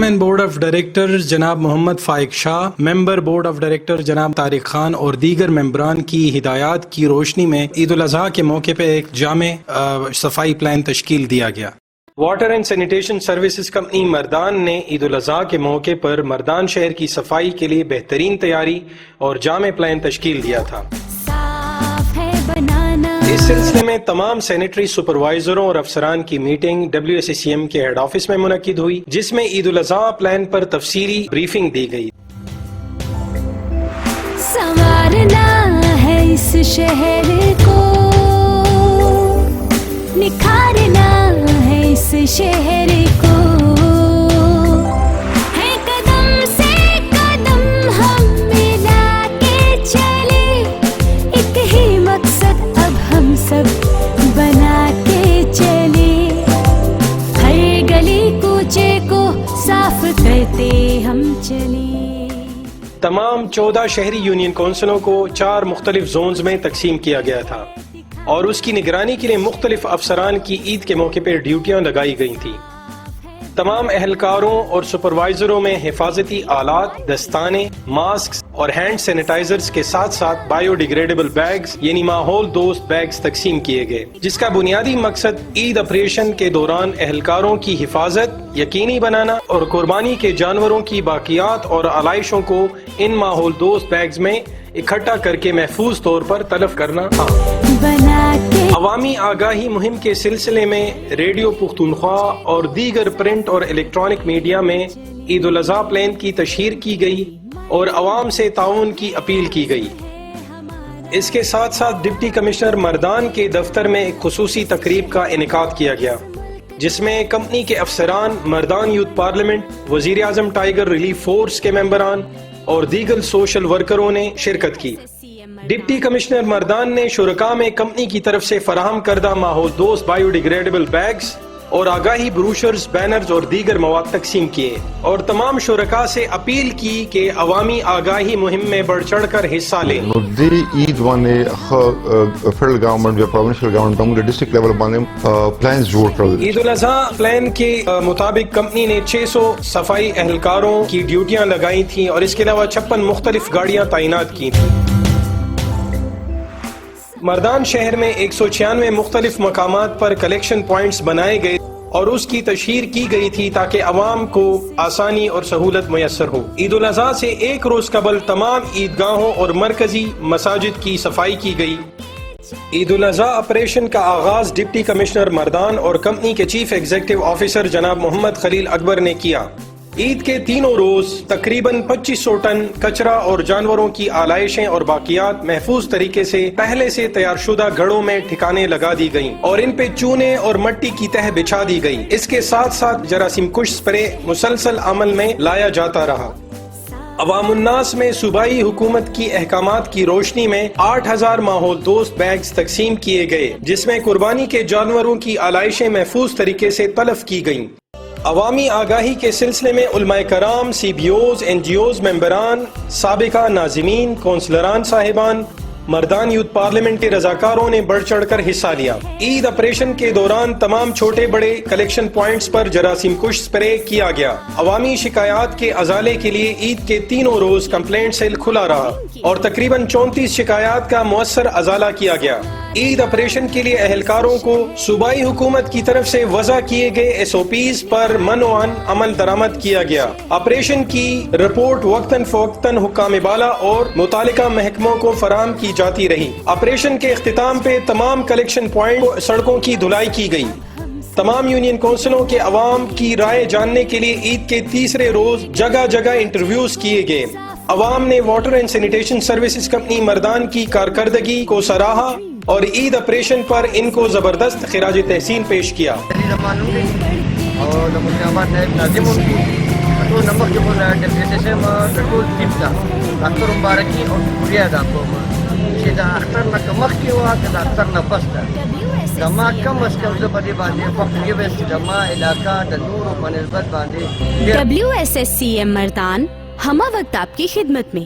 Chairman board of directors جناب محمد فائق شاہ، member board of director جناب طارق خان اور دیگر ممبران کی ہدایات کی روشنی میں عید الاضحیٰ کے موقع پہ ایک جامع صفائی پلان تشکیل دیا گیا۔ Water and sanitation services company Mardan نے عید الاضحیٰ کے موقع پر مردان شہر کی صفائی کے لیے بہترین تیاری اور جامع پلان تشکیل دیا تھا۔ اس سلسلے میں تمام سینیٹری سپروائزروں اور افسران کی میٹنگ WSCM کے ہیڈ آفس میں منعقد ہوئی، جس میں عید الاضحیٰ پلان پر تفصیلی بریفنگ دی گئی۔ سنوارنا ہے اس شہر کو، نکھارنا ہے اس شہر کو، ہے قدم سے قدم ہم ملا کے چلے، ایک ہی مقصد اب ہم سب بنا کے چلے، ہر گلی کوچے کو صاف کرتے ہم چلے۔ تمام 14 شہری یونین کونسلوں کو 4 مختلف زونز میں تقسیم کیا گیا تھا اور اس کی نگرانی کے لیے مختلف افسران کی عید کے موقع پر ڈیوٹیاں لگائی گئی تھیں۔ تمام اہلکاروں اور سپروائزروں میں حفاظتی آلات، دستانے، ماسکس اور ہینڈ سینیٹائزرز کے ساتھ ساتھ بایو ڈیگریڈیبل بیگز یعنی ماحول دوست بیگز تقسیم کیے گئے، جس کا بنیادی مقصد عید آپریشن کے دوران اہلکاروں کی حفاظت یقینی بنانا اور قربانی کے جانوروں کی باقیات اور آلائشوں کو ان ماحول دوست بیگز میں اکٹھا کر کے محفوظ طور پر تلف کرنا تھا۔ عوامی آگاہی مہم کے سلسلے میں ریڈیو پختونخوا اور دیگر پرنٹ اور الیکٹرانک میڈیا میں عید الاضحیٰ پلان کی تشہیر کی گئی اور عوام سے تعاون کی اپیل کی گئی۔ اس کے ساتھ ساتھ ڈپٹی کمشنر مردان کے دفتر میں ایک خصوصی تقریب کا انعقاد کیا گیا، جس میں کمپنی کے افسران، مردان یوتھ پارلیمنٹ، وزیر اعظم ٹائیگر ریلیف فورس کے ممبران اور دیگر سوشل ورکروں نے شرکت کی۔ ڈپٹی کمشنر مردان نے شرکاء میں کمپنی کی طرف سے فراہم کردہ ماحول دوست بایو ڈیگریڈیبل بیگز اور آگاہی بروشرز، بینرز اور دیگر مواد تقسیم کیے اور تمام شرکاء سے اپیل کی کہ عوامی آگاہی مہم میں بڑھ چڑھ کر حصہ لیں۔ عید وانے فیڈرل گورنمنٹ یا پروونشل گورنمنٹ ہم ڈسٹرکٹ لیول بانے پلانز جوڑ کر عید الاضحیٰ پلان کے مطابق کمپنی نے 600 صفائی اہلکاروں کی ڈیوٹیاں لگائی تھیں اور اس کے علاوہ 56 مختلف گاڑیاں تعینات کی تھیں۔ مردان شہر میں 196 مختلف مقامات پر کلیکشن پوائنٹس بنائے گئے اور اس کی تشہیر کی گئی تھی تاکہ عوام کو آسانی اور سہولت میسر ہو۔ عید الاضحیٰ سے ایک روز قبل تمام عیدگاہوں اور مرکزی مساجد کی صفائی کی گئی۔ عید الاضحیٰ آپریشن کا آغاز ڈپٹی کمشنر مردان اور کمپنی کے چیف ایگزیکٹو آفیسر جناب محمد خلیل اکبر نے کیا۔ عید کے تینوں روز تقریباً 2500 ٹن کچرا اور جانوروں کی آلائشیں اور باقیات محفوظ طریقے سے پہلے سے تیار شدہ گھڑوں میں ٹھکانے لگا دی گئیں اور ان پہ چونے اور مٹی کی تہ بچھا دی گئی۔ اس کے ساتھ ساتھ جراثیم کش سپرے مسلسل عمل میں لایا جاتا رہا۔ عوام الناس میں صوبائی حکومت کی احکامات کی روشنی میں 8000 ماحول دوست بیگز تقسیم کیے گئے، جس میں قربانی کے جانوروں کی آلائشیں محفوظ طریقے سے تلف کی گئیں۔ عوامی آگاہی کے سلسلے میں علماء کرام، CBOs، NGOs، ممبران، سابقہ ناظمین، کونسلران صاحبان، مردان یوتھ پارلیمنٹ کے رضاکاروں نے بڑھ چڑھ کر حصہ لیا۔ عید آپریشن کے دوران تمام چھوٹے بڑے کلیکشن پوائنٹس پر جراثیم کش سپرے کیا گیا۔ عوامی شکایات کے ازالے کے لیے عید کے تینوں روز کمپلینٹ سیل کھلا رہا اور تقریباً 34 شکایات کا مؤثر ازالہ کیا گیا۔ عید آپریشن کے لیے اہلکاروں کو صوبائی حکومت کی طرف سے وضع کیے گئے SOPs پر منوعاً عمل درآمد کیا گیا۔ آپریشن کی رپورٹ وقتاً فوقتاً حکام بالا اور متعلقہ محکموں کو فراہم کی جاتی رہی۔ آپریشن کے اختتام پہ تمام کلیکشن پوائنٹ سڑکوں کی دھلائی کی گئی۔ تمام یونین کونسلوں کے عوام کی رائے جاننے کے لیے عید کے تیسرے روز جگہ جگہ انٹرویوز کیے گئے۔ عوام نے water and sanitation services company Mardan کی کارکردگی کو سراہا اور عید آپریشن پر ان کو زبردست خراج تحسین پیش کیا۔ WSSCM مردان ہمہ وقت آپ کی خدمت میں۔